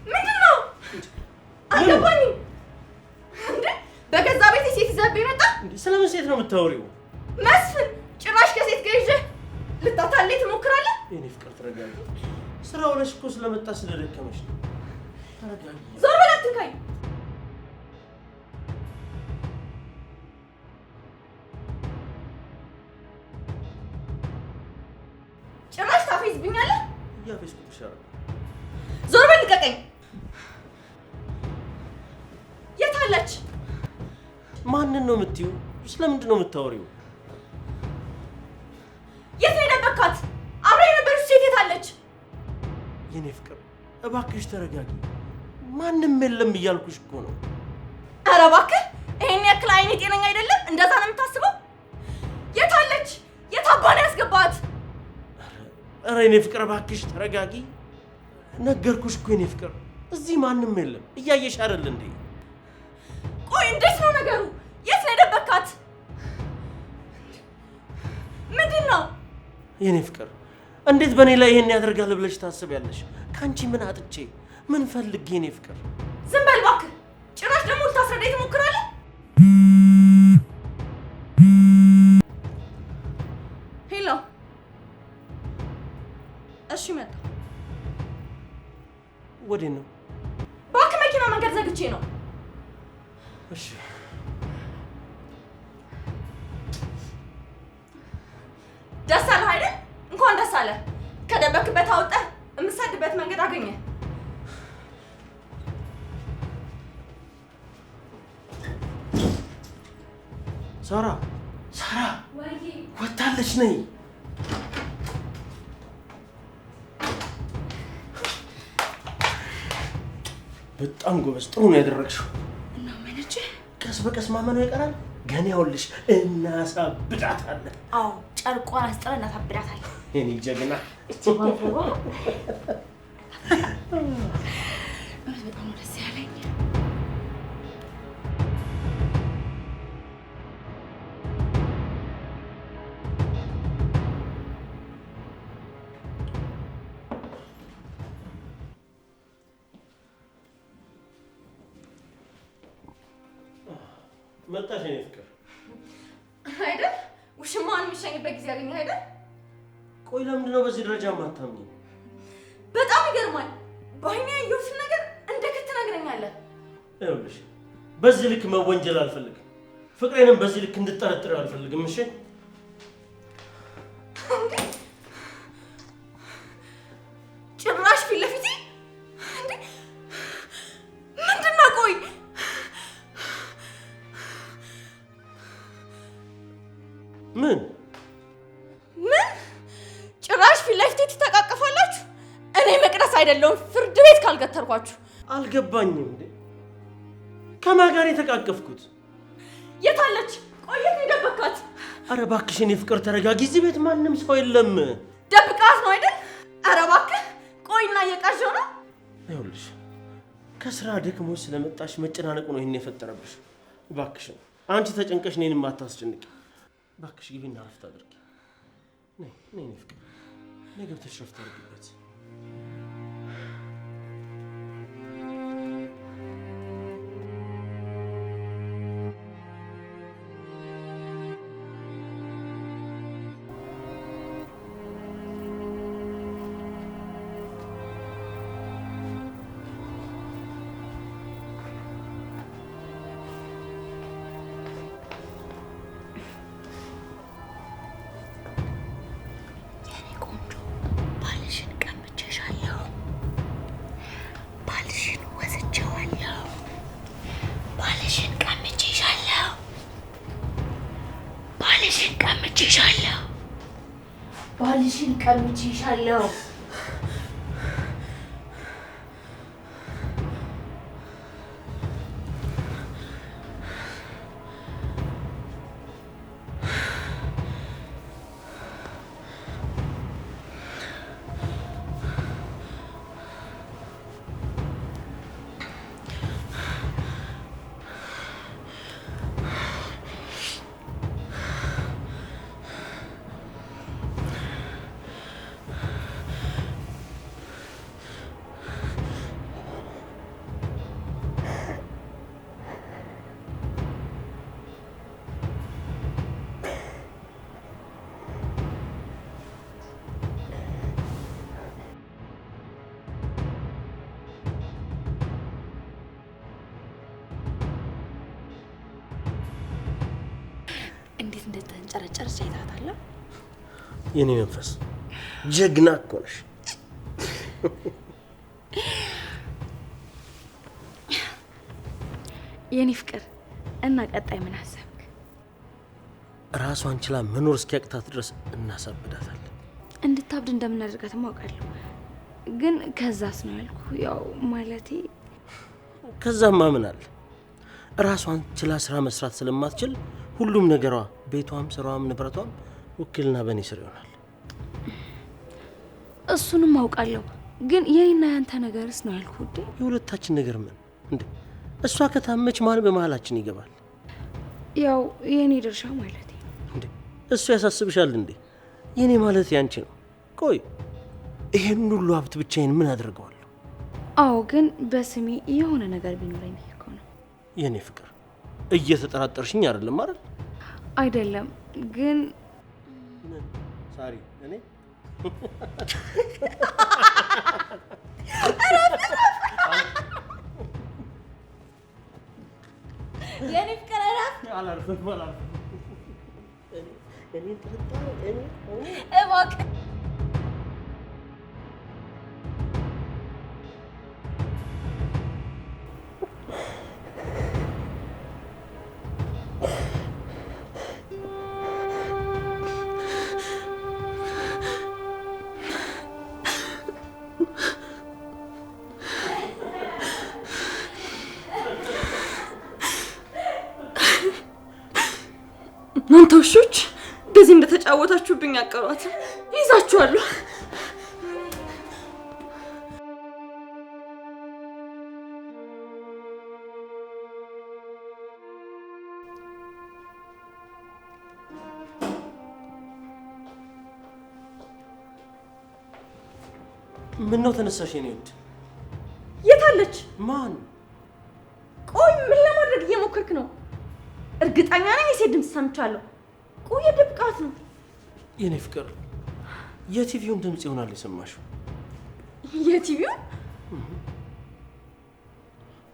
ምንድነው? አልገባኝም። እንዴ በገዛ ቤት ሴት ይዘብ ይመጣ? ስለምን ሴት ነው የምታወሪው? መስፍን ጭራሽ ከሴት ጋር ይዤ ልታታለይ ትሞክራለህ? የኔ ፍቅር ተረጋጊ። ስራው ነሽ እኮ ስለመጣ ስለደከመሽ ነው። ተረጋጊ። ዞር በል አትንካኝ። ጭራሽ ታፌዝብኛለህ? እያፌዝኩብሽ አይደል? ዞር በል ልቀቀኝ። የት አለች? ማንን ነው የምትይው? ስለምንድን ነው የምታወሪው? የት ነው የደበካት? አብራ የነበረች ሴት የት አለች? የኔ ፍቅር እባክሽ ተረጋጊ። ማንም የለም እያልኩሽ እኮ ነው። ኧረ እባክህ ይሄን ያክል አይኔ ጤነኛ አይደለም። እንደዛ ነው የምታስበው? የት አለች? የት አባ ነው ያስገባት? ኧረ የኔ ፍቅር እባክሽ ተረጋጊ። ነገርኩሽ እኮ የኔ ፍቅር እዚህ ማንም የለም። እያየሽ አይደል እንዴ? ቆይ እንዴት ነው ነገሩ? የት ነው የደበካት? ምንድን ነው? የኔ ፍቅር እንዴት በእኔ ላይ ይሄን ያደርጋል ብለሽ ታስቢያለሽ? ከአንቺ ምን አጥቼ ምን ፈልጌ? የኔ ፍቅር ዝም በል እባክህ። ጭራሽ ደግሞ ልታስረዳኝ ትሞክራለህ? ሄሎ። እሺ መጣ። ወዴት ነው? እባክህ መኪና መንገድ ዘግቼ ነው። እሺ ደስ አለህ አይደል? እንኳን ደስ አለህ። ከደበክበት አውጥተህ የምትሰድበት መንገድ አገኘ። ሳራ ወጣለች ነይ። በጣም ጎበዝ፣ ጥሩ ነው ያደረግሽው። እና ማነች? ቀስ በቀስ ማመኑ ይቀራል። ገና ይኸውልሽ እናሳብዳታለን። አዎ ጨርቋን አስጥረን እናሳብዳታለን። የኔ ጀግና በጣም ደስ ያለኝ። መጣሽ የኔ ፍቅር አይደል? ውሽማን የሚሸኝበት ጊዜ ያገኘህ አይደል? ቆይ ለምንድን ነው በዚህ ደረጃ የማታምኚኝ? በጣም ይገርማል። በአይኔ ያየሁትን ነገር እንደ ክት ትነግረኛለህ። ይኸውልሽ በዚህ ልክ መወንጀል አልፈልግም። ፍቅሬንም በዚህ ልክ እንድጠረጥረው አልፈልግም። እሺ ጭራሽ ፊት ለፊቴ እንዴ! ምንድን ነው? ቆይ ምን ጭራሽ ፊት ለፊቴ ትተቃቀፋላችሁ? እኔ መቅደስ አይደለሁም ፍርድ ቤት ካልገተርኳችሁ። አልገባኝም። እንዴ ከማን ጋር የተቃቀፍኩት? የት አለች? ቆይ የት ነው የደበካት? ኧረ እባክሽ የኔ ፍቅር ተረጋጊ። እዚህ ቤት ማንም ሰው የለም። ደብቃት ነው አይደል? ኧረ እባክህ ቆይና እየቃዠው ነው። ይኸውልሽ ከስራ ደክሞሽ ስለመጣሽ መጨናነቁ ነው ይሄን የፈጠረብሽ። እባክሽን አንቺ ተጨንቀሽ እኔንም አታስጨንቂ። እባክሽ ግቢና ረፍት አድርጊ። ነይ ነይ የኔ ፍቅር ነይ ገብተሽ ረፍት አድርጊበት። ባልሽን ቀምቼሻለሁ። ስትንጨረጨር አይታታለሁ። የኔ መንፈስ ጀግና እኮ ነሽ። የኔ ፍቅር እና ቀጣይ ምን አሰብክ? ራሷን ችላ መኖር እስኪያቅታት ድረስ እናሳብዳታለን። እንድታብድ እንደምናደርጋት ማውቃለሁ፣ ግን ከዛስ ነው ያልኩ። ያው ማለቴ ከዛማ ምን አለ? ራሷን ችላ ስራ መስራት ስለማትችል ሁሉም ነገሯ፣ ቤቷም፣ ስራዋም፣ ንብረቷም ውክልና በእኔ ስር ይሆናል። እሱንም አውቃለሁ፣ ግን የኔና ያንተ ነገርስ ነው ያልኩ። ውዴ የሁለታችን ነገር ምን እንዴ? እሷ ከታመች ማን በመሀላችን ይገባል? ያው የኔ ድርሻ ማለቴ እንዴ። እሱ ያሳስብሻል እንዴ? የኔ ማለት ያንቺ ነው። ቆይ ይሄን ሁሉ ሀብት ብቻዬን ምን አደርገዋለሁ? አዎ፣ ግን በስሜ የሆነ ነገር ቢኖረኝ እኮ ነው። የኔ ፍቅር እየተጠራጠርሽኝ አይደለም አይደል? አይደለም ግን ምን ሳሪ እኔ የኔ ፍቅር አላርፍም። እኔ ጥርጣሬ እባክህ እናንተ ውሾች እንደዚህ እንደተጫወታችሁብኝ አቀሯት። ይዛችኋለሁ። ምን ነው ተነሳሽ? የኔ ውድ የታለች? ማን? ቆይ ምን ለማድረግ እየሞከርክ ነው? እርግጠኛ ነኝ የሴት ድምፅ ሰምቻለሁ። ቆይ የድብቃት ነው። የኔ ፍቅር የቲቪውን ድምፅ ይሆናል የሰማሽው። የቲቪውን?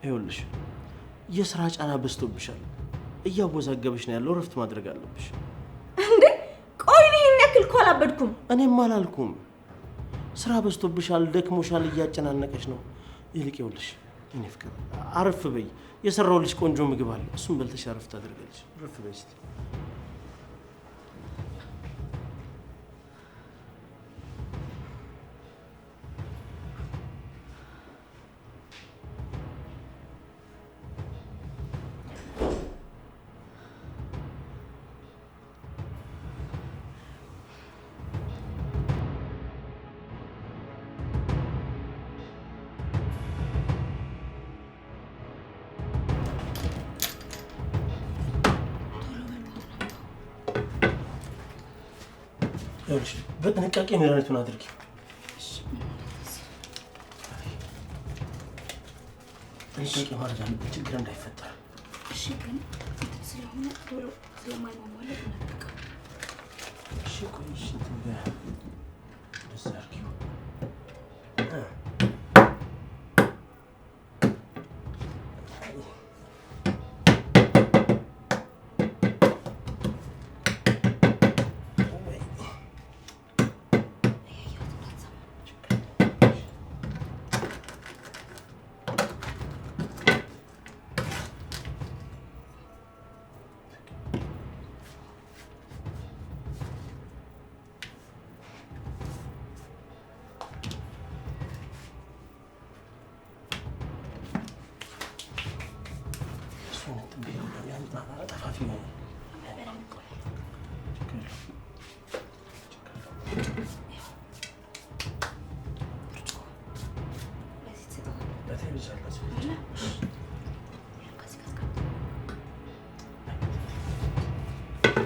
ይኸውልሽ የስራ ጫና በዝቶብሻል፣ እያወዛገበሽ ነው ያለው። እረፍት ማድረግ አለብሽ። እንዴ ቆይ ይሄን ያክል እኮ አላበድኩም። እኔም አላልኩም። ስራ በዝቶብሻል፣ ደክሞሻል፣ እያጨናነቀሽ ነው። ይልቅ ይኸውልሽ የኔ ፍቅር አረፍ በይ። የሰራው ልጅ ቆንጆ ምግብ አለ፣ እሱን በልተሽ አረፍ ታደርጋለሽ። አረፍ በይ እስቲ። ይኸውልሽ በጥንቃቄ መድኃኒቱን አድርጊ። ጥንቃቄ ማድረግ አለብን፣ ችግር እንዳይፈጠር። እሺ ግን እንትን ስለሆነ ቶሎ ስለማይሟሟለት እናደርገው። እሺ ቆይ እሺ ደስ አድርጊው።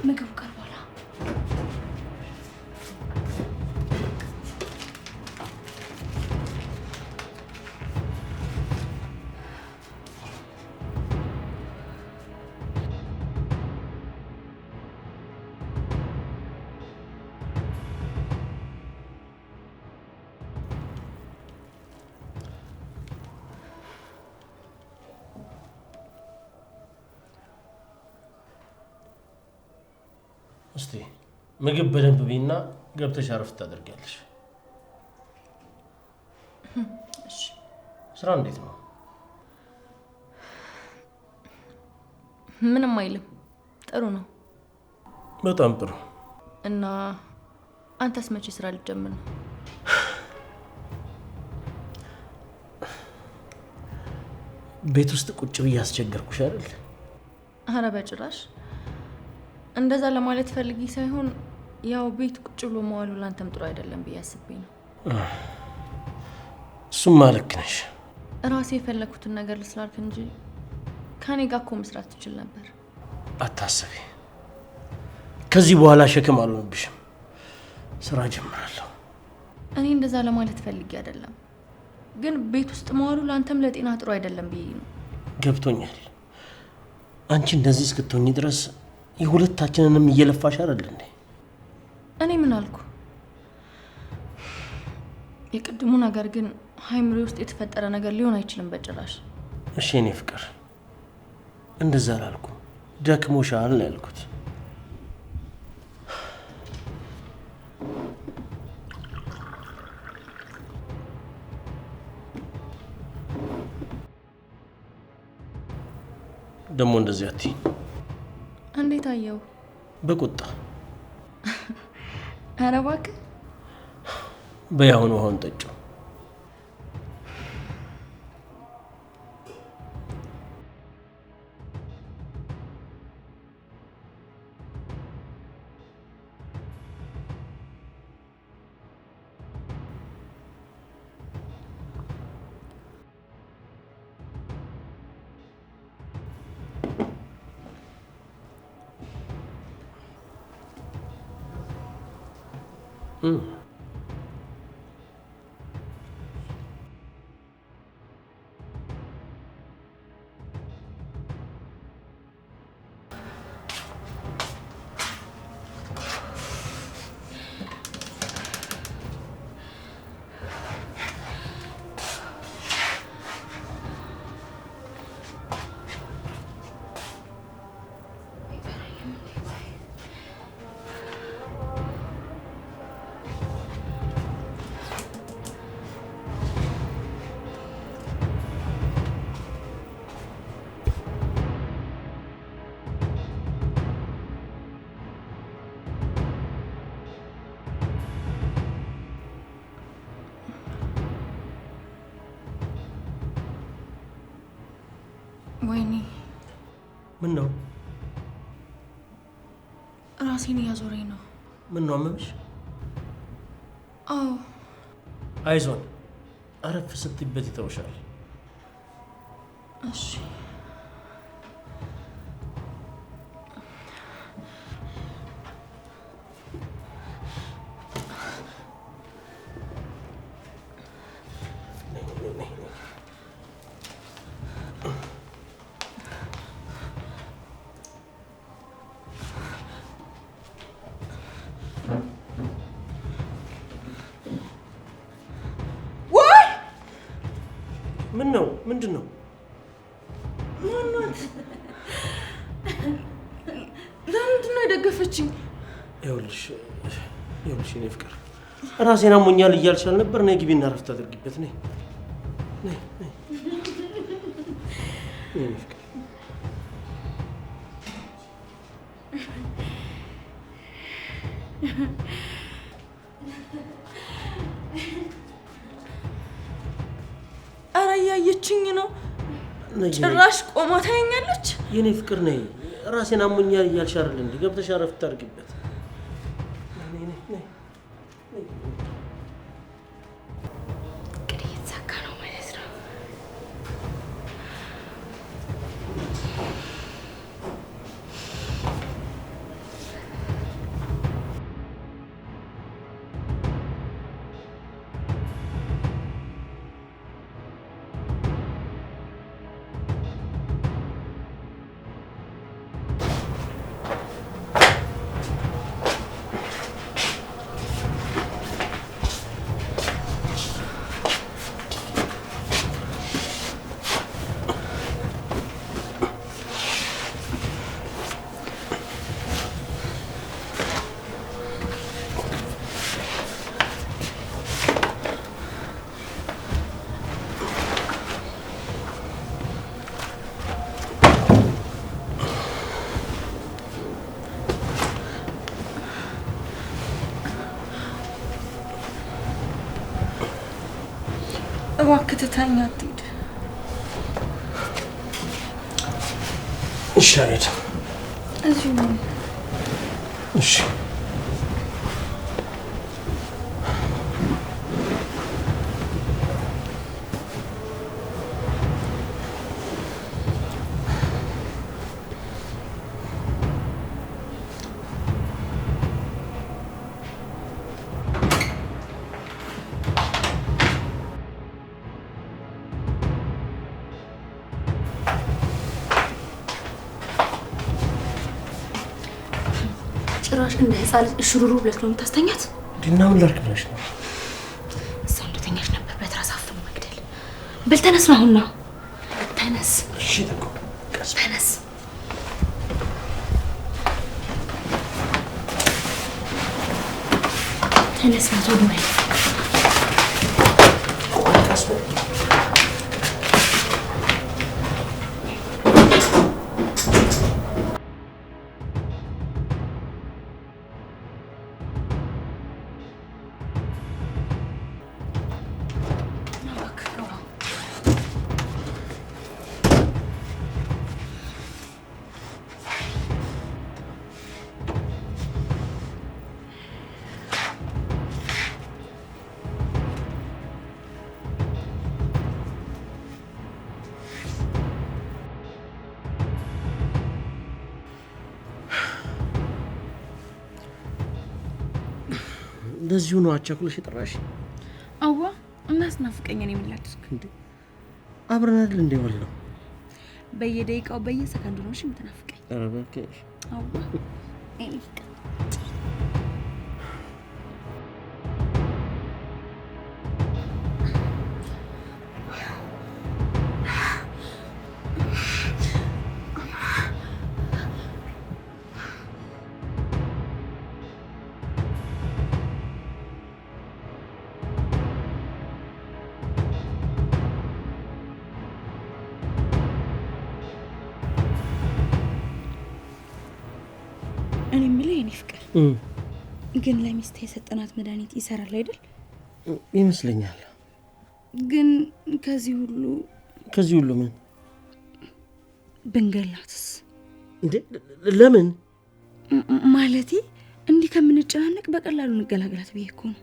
ምግቡ ቀርቧል። እስቲ ምግብ በደንብ ቢና ገብተሽ አረፍ ታደርጊያለሽ። እሺ። ስራ እንዴት ነው? ምንም አይልም። ጥሩ ነው። በጣም ጥሩ። እና አንተስ መቼ ስራ ልትጀምር ነው? ቤት ውስጥ ቁጭ ብዬ አስቸገርኩሽ አይደል? አረ በጭራሽ። እንደዛ ለማለት ፈልጊ ሳይሆን ያው ቤት ቁጭ ብሎ መዋሉ ላንተም ጥሩ አይደለም ብዬ አስቤ ነው። እሱማ ልክ ነሽ። ራሴ የፈለኩትን ነገር ልስላልክ እንጂ ከኔ ጋር እኮ መስራት ትችል ነበር። አታስቢ። ከዚህ በኋላ ሸክም አልሆንብሽም። ስራ ጀምራለሁ። እኔ እንደዛ ለማለት ፈልጊ አይደለም፣ ግን ቤት ውስጥ መዋሉ ላንተም ለጤና ጥሩ አይደለም ብዬ ነው። ገብቶኛል። አንቺ እንደዚህ እስክትሆኚ ድረስ የሁለታችንንም እየለፋሽ አይደል እንዴ? እኔ ምን አልኩ? የቅድሙ ነገር ግን ሃይምሪ ውስጥ የተፈጠረ ነገር ሊሆን አይችልም በጭራሽ። እሺ እኔ ፍቅር እንደዛ አላልኩም። ደክሞሻል ነው ያልኩት። ደግሞ እንደዚህ አትይ። እንዴት አየው? በቁጣ። ኧረ እባክህ በያሁኑ ውሃውን ጠጪው። ወይኔ ምን ነው? ራሴን እያዞረኝ ነው። ምን ነው አመመሽ? አዎ። አይዞን፣ አረፍ ስትይበት ይተውሻል። እሺ። ምን ነው? ምንድን ነው? ለምንድን ነው የደገፈችኝ? ይኸውልሽ የኔ ፍቅር ራሴን አሞኛል እያልሽ አልነበር? ነይ ግቢና እረፍት አድርጊበት። ነይ የኔ ፍቅር። ኧረ እያየችኝ ነው። ጭራሽ ቆማ ታየኛለች። የኔ ፍቅር ነይ። ራሴን አሞኛል እያልሽ አይደል እንዴ? ገብተሽ አረፍት አድርጊበት። እንግዲህ የተሳካ ነው ማለት ነው። እባክህ ትተኛ አትሂድ። እሺ አልሄድም። እዚሁ ነው። እሺ ጭራሽ እንደ ህፃን ልጅ እሽሩሩ ብለሽ ነው የምታስተኛት? ዲናውን ላርክ ብለሽ ነው? እሷ እንደተኛሽ ነበር በትራስ አፍኖ መግደል። በል ተነስ ነው አሁን ነው። ተነስ። እሺ ተቆ ቀስ ተነስ። ተነስ ነው ቶሎ በል። ቀስ እንደዚሁ ነው አቻኩለሽ የጠራሽ? አዋ እናስናፍቀኝ ነው የምላድስክ እንዴ? አብረን አይደል እንዴ ወለው? በየደቂቃው በየሰከንዱ ነው እሺ የምትናፍቀኝ። ኧረ እባክሽ። አዋ እኔ የምልህ የኔ ፍቅር ግን ለሚስት የሰጠናት መድኃኒት ይሰራል አይደል? ይመስለኛል። ግን ከዚህ ሁሉ ምን ብንገላትስ? እንዴ ለምን? ማለቴ እንዲህ ከምንጨናነቅ በቀላሉ እንገላገላት ብዬ እኮ ነው።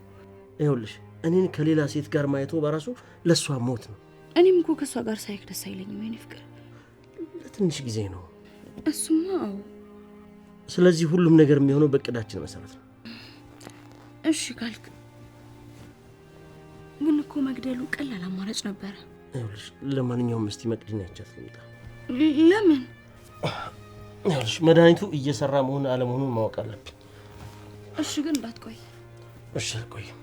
ይኸውልሽ እኔን ከሌላ ሴት ጋር ማየቱ በራሱ ለሷ ሞት ነው። እኔም እኮ ከሷ ጋር ሳይክ ደስ አይለኝም የኔ ፍቅር። ለትንሽ ጊዜ ነው። እሱማ አዎ። ስለዚህ ሁሉም ነገር የሚሆነው በእቅዳችን መሰረት ነው። እሺ ካልክ ግን እኮ መግደሉ ቀላል አማራጭ ነበረ። ይኸውልሽ ለማንኛውም እስቲ መቅድን ያቻት ልምጣ። ለምን? ይኸውልሽ መድኃኒቱ እየሰራ መሆን አለመሆኑን ማወቅ አለብኝ። እሺ ግን እንዳትቆይ። እሺ አልቆይም።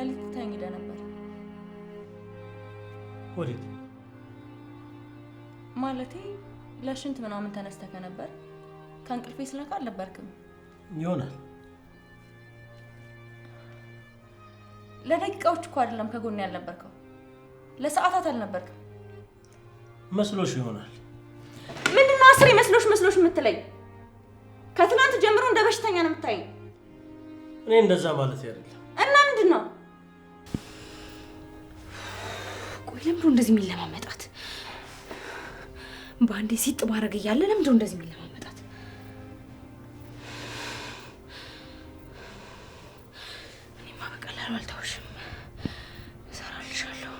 ለሊት ትተኸኝ ሄደህ ነበር። ወዴት? ማለቴ ለሽንት ምናምን ተነስተህ ነበር። ከእንቅልፌ ስነቃ አልነበርክም። ይሆናል። ለደቂቃዎች እኮ አይደለም ከጎኔ ያልነበርከው፣ ለሰዓታት አልነበርክም። መስሎሽ ይሆናል። ምንድነው አስሬ መስሎሽ የምትለኝ? ከትናንት ጀምሮ እንደ በሽተኛ ነው የምታየኝ። እኔ እንደዛ ማለት አይደለም። እና ምንድነው? ቆይ ለምንድነው እንደዚህ የሚለማመጣት? በአንዴ ሲጥ ባረግ እያለ ለምንድነው እንደዚህ የሚለማመጣት? እኔማ በቀላሉ አልተውሽም፣ እሰራልሻለሁ።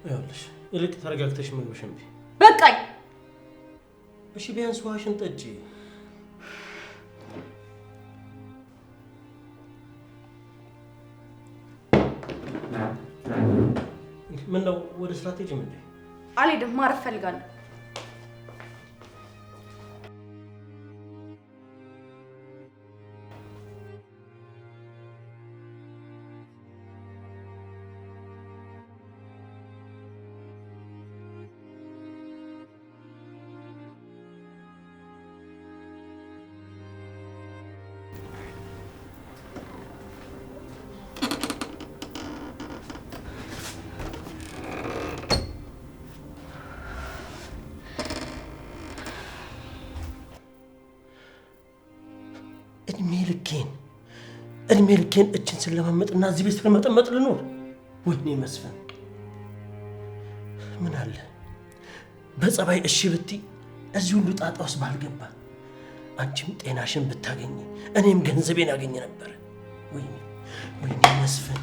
ይኸውልሽ ይልቅ ተረጋግተሽ ምግብሽን ብይ። በቃኝ። እሺ ቢያንስ ውሃሽን ጠጪ። ምን ነው ወደ ስራ ትሄጂም እንዴ? አልሄድም፣ ማረፍ ፈልጋለሁ። እድሜ ልኬን እችን ስለማመጥና እዚህ ቤት ስለመጠመጥ ልኖር? ወይኔ መስፍን፣ ምን አለ በጸባይ እሺ ብትይ እዚህ ሁሉ ጣጣ ውስጥ ባልገባ። አንቺም ጤናሽን ብታገኝ እኔም ገንዘቤን አገኘ ነበር። ወይኔ መስፍን።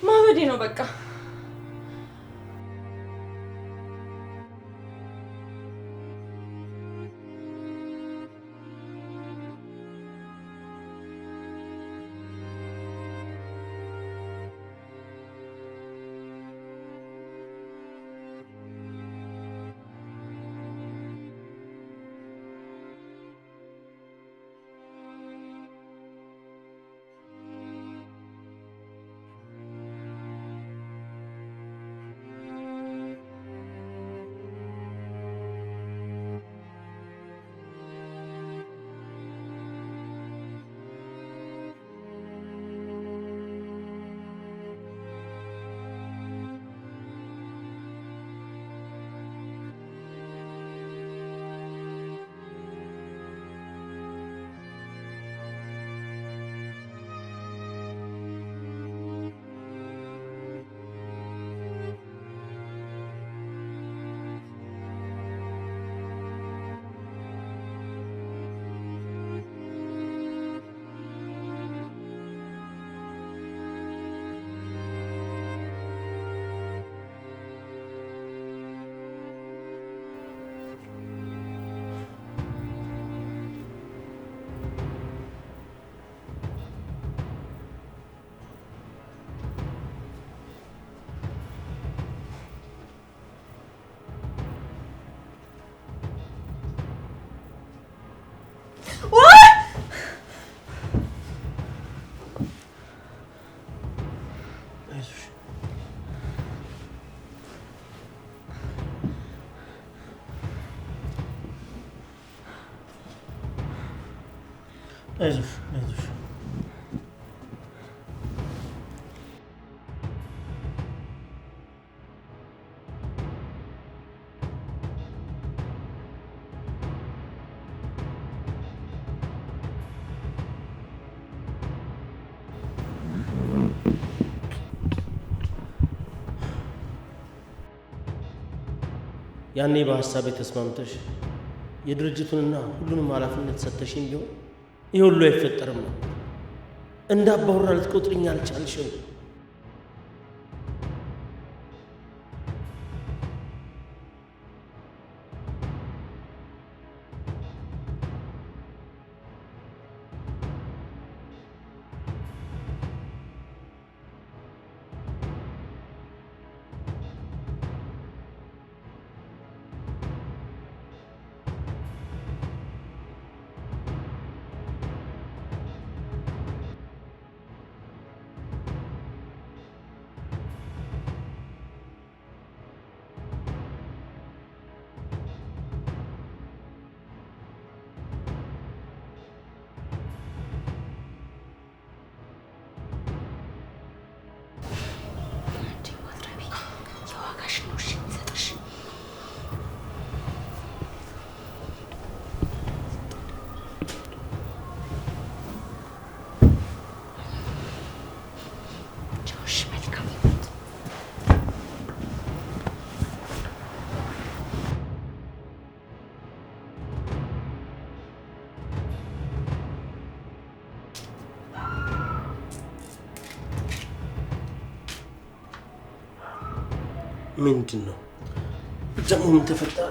ማበዴ ነው በቃ። አይዞሽ። ያኔ በሀሳቤ ተስማምተሽ የድርጅቱንና ሁሉንም ኃላፊነት ሰጥተሽኝ ቢሆን ይህ ሁሉ አይፈጠርም ነው። እንዳባወራ ልትቆጥሪኝ አልቻልሽም። ምንድን ነው ደግሞ? ምን ተፈጠረ?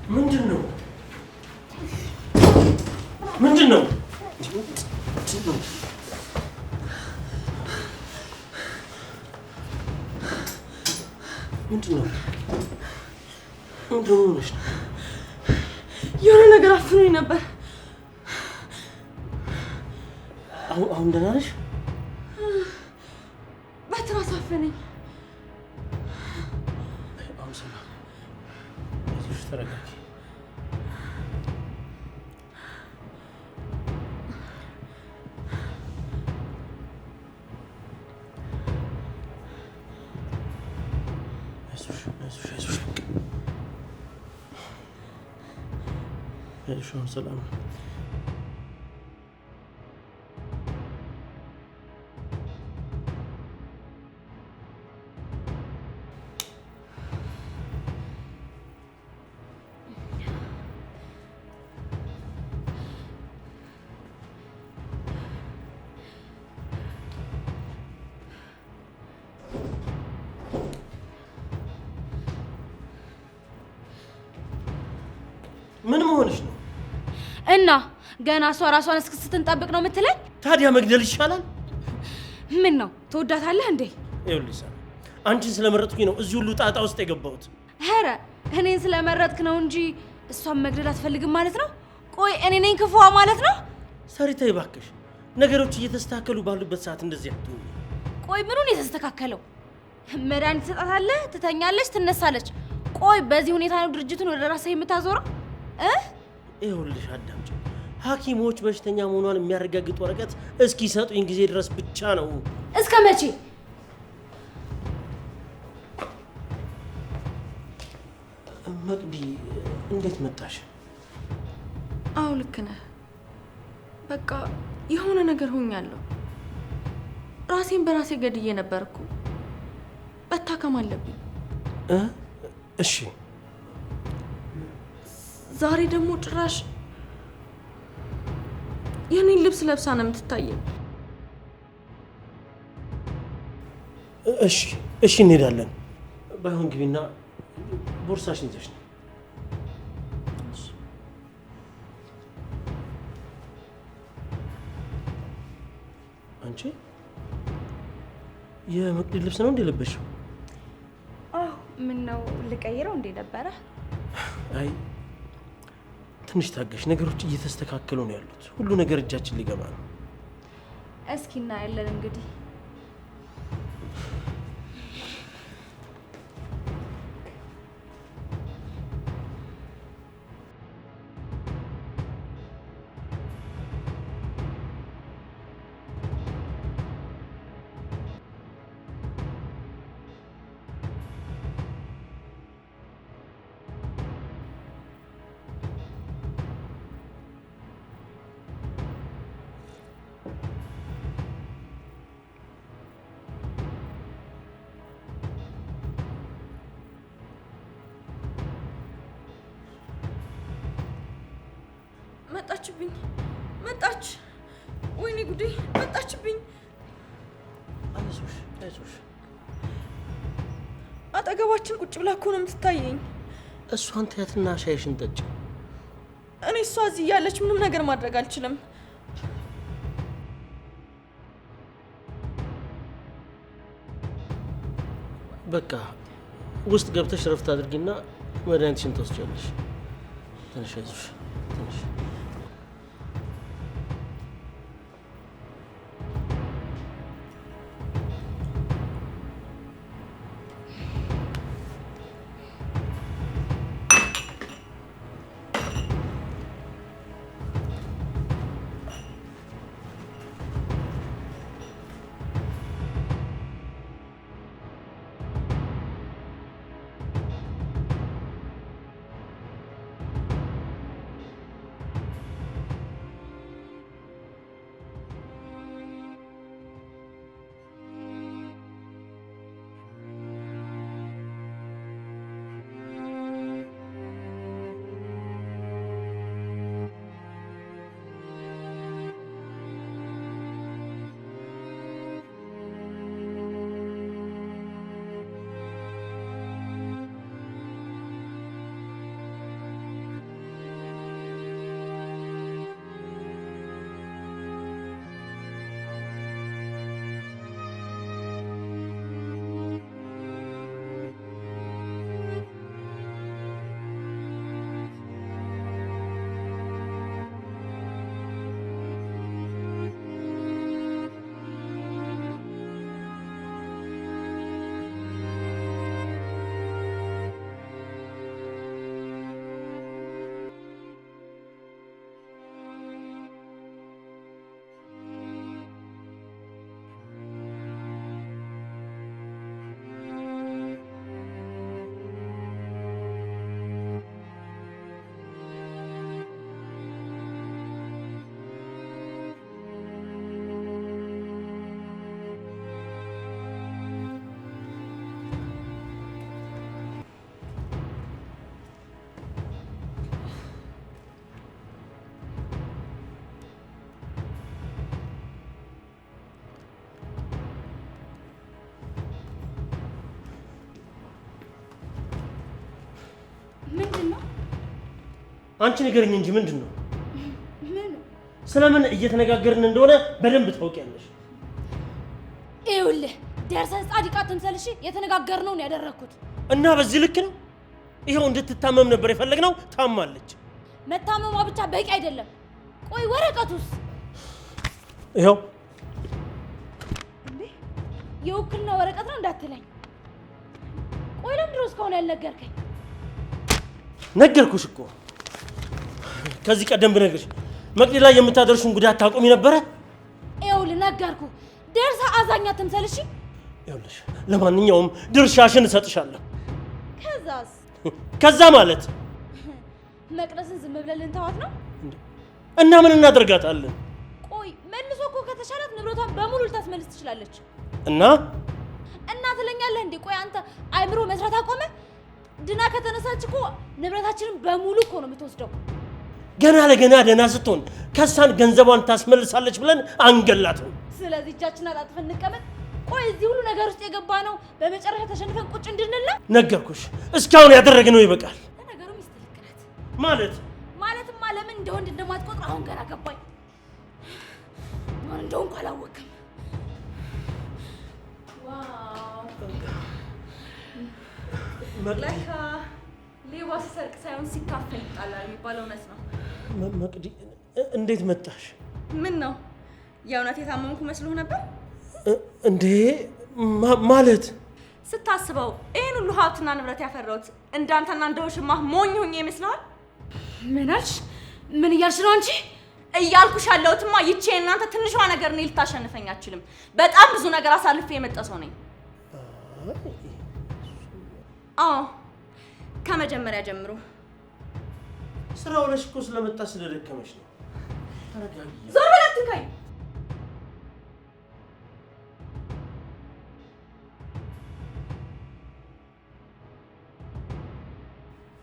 ምንድን ነው? ምንድን ነው? ምንድን ነው? ምንድን ሆነሽ ነው? የሆነ ነገር አፍኖኝ ነበር። አሁን ደህና ነሽ? በትራስ አፈነኝ። አሁን ሰላም። አይዞሽ፣ ተረጋጊ። አይዞሽ፣ ሰላም ነው። ምን መሆንሽ ነው? እና ገና እሷ ራሷን እስክትጠብቅ ነው የምትለኝ? ታዲያ መግደል ይሻላል። ምን ነው ትወዳታለህ እንዴ? ይኸውልሽ ሳራ፣ አንቺን ስለመረጥኩኝ ነው እዚህ ሁሉ ጣጣ ውስጥ የገባሁት። ኧረ እኔን ስለመረጥክ ነው እንጂ እሷን መግደል አትፈልግም ማለት ነው? ቆይ እኔ ነኝ ክፉዋ ማለት ነው? ሳሪታ እባክሽ፣ ነገሮች እየተስተካከሉ ባሉበት ሰዓት እንደዚህ አትሁኚ። ቆይ ምኑን የተስተካከለው? መድኃኒት ትሰጣታለህ፣ ትተኛለች፣ ትነሳለች። ቆይ በዚህ ሁኔታ ነው ድርጅቱን ወደ ራስህ የምታዞረው? ይኸውልሽ አዳምጪ፣ ሐኪሞች በሽተኛ መሆኗን የሚያረጋግጥ ወረቀት እስኪሰጡኝ ጊዜ ድረስ ብቻ ነው። እስከ መቼ? መቅዲ፣ እንዴት መጣሽ? አዎ ልክ ነህ። በቃ የሆነ ነገር ሆኛለሁ። ራሴን በራሴ ገድዬ ነበርኩ። መታከም አለብኝ። እሺ። ዛሬ ደግሞ ጭራሽ የኔን ልብስ ለብሳ ነው የምትታየኝ። እሺ እንሄዳለን። ባይሆን ግቢና ቦርሳሽን ይዘሽ ነው። አንቺ የመቅዲ ልብስ ነው እንዴ ለበሽው? አዎ። ምን ነው ልቀይረው እንዴ ነበረ? አይ ትንሽ ታገሽ። ነገሮች እየተስተካከሉ ነው ያሉት። ሁሉ ነገር እጃችን ሊገባ ነው። እስኪ እናያለን እንግዲህ። መጣችብኝ! መጣች! ወይኔ ጉዴ! መጣችብኝ! አይዞሽ። አጠገባችን ቁጭ ብላ እኮ ነው የምትታየኝ። እሷን ተያትና ሻይሽን ጠጪ። እኔ እሷ እዚህ እያለች ምንም ነገር ማድረግ አልችልም። በቃ ውስጥ ገብተሽ ረፍት አድርጊና መድኃኒትሽን ትወስጃለሽ። ትንሽ አይዞሽ፣ ትንሽ አንቺ ንገሪኝ እንጂ ምንድነው? ምን ስለምን እየተነጋገርን እንደሆነ በደንብ ታውቂያለሽ። ይኸውልህ ደርሰህ ጻድቃ ትምሰልሽ የተነጋገርነውን ያደረኩት እና በዚህ ልክ ነው። ይሄው እንድትታመም ነበር የፈለግነው። ታማለች። መታመሟ ብቻ በቂ አይደለም። ቆይ ወረቀቱስ? ይሄው እንዴ የውክልና ወረቀት ነው እንዳትለኝ። ቆይ ለምንድን ነው እስካሁን ያልነገርከኝ? ነገርኩሽ እኮ ከዚህ ቀደም ብነግርሽ መቅዲ ላይ የምታደርሹን ጉዳት ታቆሚ ነበረ። ይኸውልህ ነገርኩህ። ደርሰህ አዛኛ ትምሰልሽ። ይኸውልሽ ለማንኛውም ድርሻሽን እሰጥሻለሁ። ከዛስ? ከዛ ማለት መቅደስን ዝም ብለን ልንተዋት ነው እና ምን እናደርጋታለን? ቆይ መልሶ እኮ ከተሻላት ንብረቷን በሙሉ ልታስመልስ ትችላለች። እና ትለኛለህ እንዴ? ቆይ አንተ አይምሮ መስራት አቆመ? ድና ከተነሳች እኮ ንብረታችንን በሙሉ እኮ ነው የምትወስደው። ገና ለገና ደህና ስትሆን ከሳን ገንዘቧን ታስመልሳለች ብለን አንገላትም። ስለዚህ እጃችንን አጣጥፈን እንቀመጥ። ቆይ እዚህ ሁሉ ነገር ውስጥ የገባ ነው በመጨረሻ ተሸንፈን ቁጭ እንድንል ነው? ነገርኩሽ፣ እስካሁን ያደረግነው ይበቃል። ለነገሩ ሚስት ልክ ናት። ማለትማ ለምን እንደ ወንድ እንደማትቆጥር አሁን ገና ገባኝ። ማን እንደሆንኩ አላወቅም። ለካ ሌባ ሲሰርቅ ሳይሆን ሲካፈል ይጣላል የሚባለው እውነት ነው። መቅዲ እንዴት መጣሽ? ምን ነው የእውነት የታመምኩ መስሎህ ነበር እንዴ? ማለት ስታስበው ይህን ሁሉ ሀብትና ንብረት ያፈራሁት እንዳንተና እንደ ውሽማህ ሞኝ ሆኜ ይመስልሃል? ምን አልሽ? ምን እያልሽ ነው አንቺ? እያልኩሽ ያለሁትማ ይቼ እናንተ ትንሿ ነገር እኔ ልታሸንፈኝ አትችልም። በጣም ብዙ ነገር አሳልፌ የመጣ ሰው ነኝ። አዎ ከመጀመሪያ ጀምሮ ስራው ነሽ እኮ ስለመጣ ስለደከመሽ ነው። ዞር በል አትንካኝ።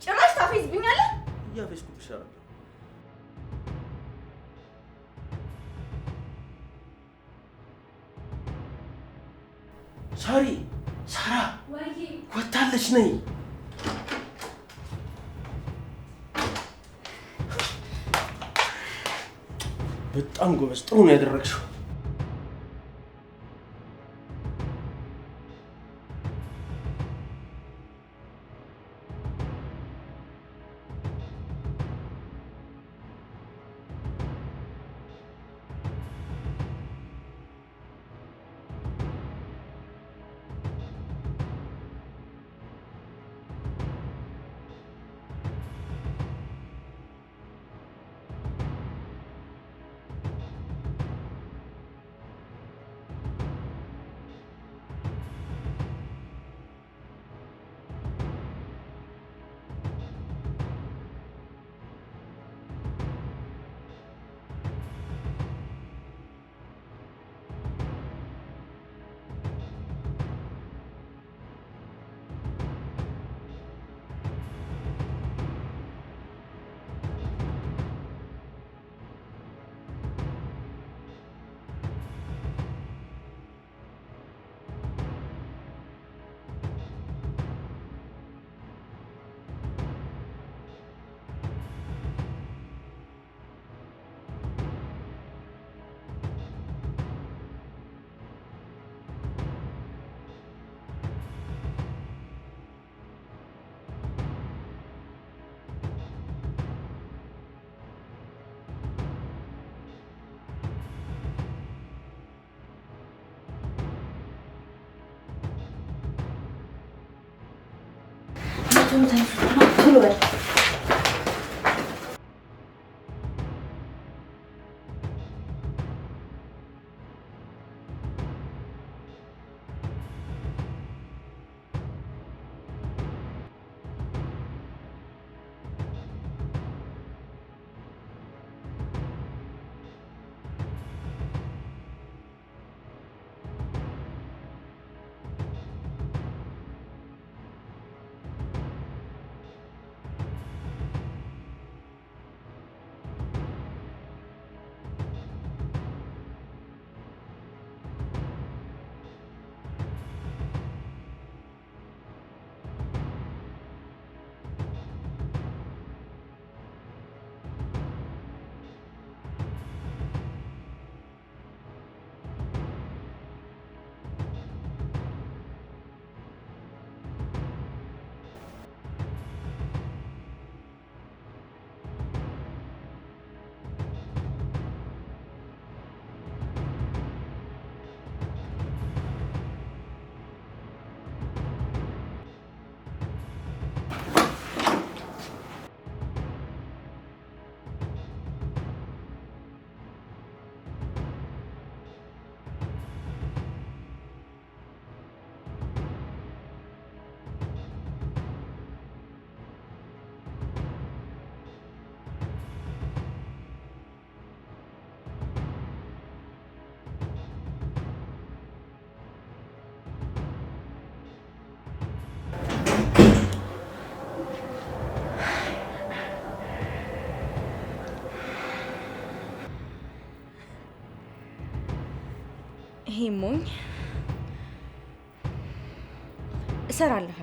ጭራሽ ታፌዝብኛለህ? እያፌዝኩብሽ አይደል? ሳራ ወታለች ነኝ። በጣም ጎበዝ፣ ጥሩ ነው ያደረግሽው። ቶሎ በል። ይሄ ሞኝ እሰራለሁ።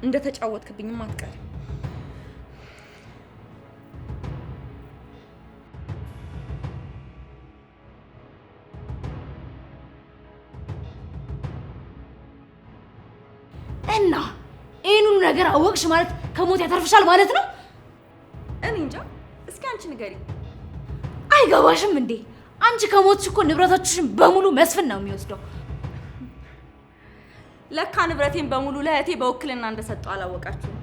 እንደተጫወትክብኝም አትቀርም። እና ይሄን ሁሉ ነገር አወቅሽ ማለት ከሞት ያተርፍሻል ማለት ነው? እኔ እንጃ። እስኪ አንቺ ንገሪ። አይገባሽም እንዴ? አንቺ ከሞትሽ እኮ ንብረቶችሽን በሙሉ መስፍን ነው የሚወስደው። ለካ ንብረቴን በሙሉ ለእህቴ በውክልና እንደሰጠው አላወቃችሁም።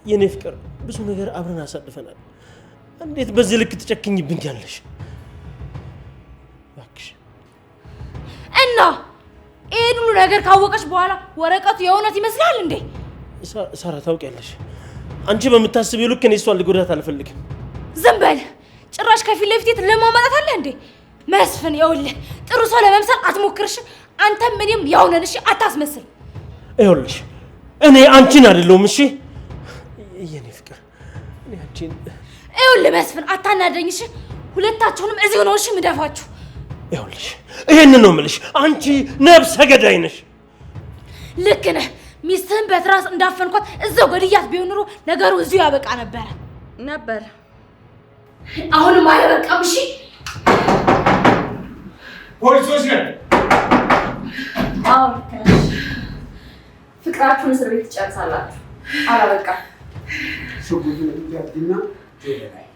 የኔ ፍቅር ብዙ ነገር አብረን አሳልፈናል። እንዴት በዚህ ልክ ትጨክኝብኛለሽ? እባክሽ። እና ይሄን ሁሉ ነገር ካወቀሽ በኋላ ወረቀቱ የእውነት ይመስላል እንዴ? ሳራ ታውቂያለሽ፣ አንቺ በምታስቢው ልክ እኔ እሷን ልጎዳት አልፈልግም። ዝም በል። ጭራሽ ከፊት ለፊት ለማማጣት አለ እንዴ? መስፍን ይኸውልህ፣ ጥሩ ሰው ለመምሰል አትሞክርሽ። አንተም እኔም ያው ነን። እሺ አታስመስል። ይኸውልሽ እኔ አንቺን አይደለሁም። እሺ የኔ ፍቅር እኔ አንቺን ይኸውልህ መስፍን አታናደኝ። እሺ ሁለታችሁንም እዚሁ ነው እሺ ምደፋችሁ። ይኸውልሽ ይሄንን ነው የምልሽ፣ አንቺ ነብሰ ገዳይ ነሽ። ልክ ነህ። ሚስትህን በትራስ እንዳፈንኳት እዛው ገድያት ቢሆን ኑሮ ነገሩ እዚሁ ያበቃ ነበር። አሁንም አያበቃም። እሺ ፖሊሶች ነን። አዎ ፍቅራችሁን እስር ቤት ትጨርሳላችሁ። አላበቃም። ሽጉጡን ያድና ጆሮላይ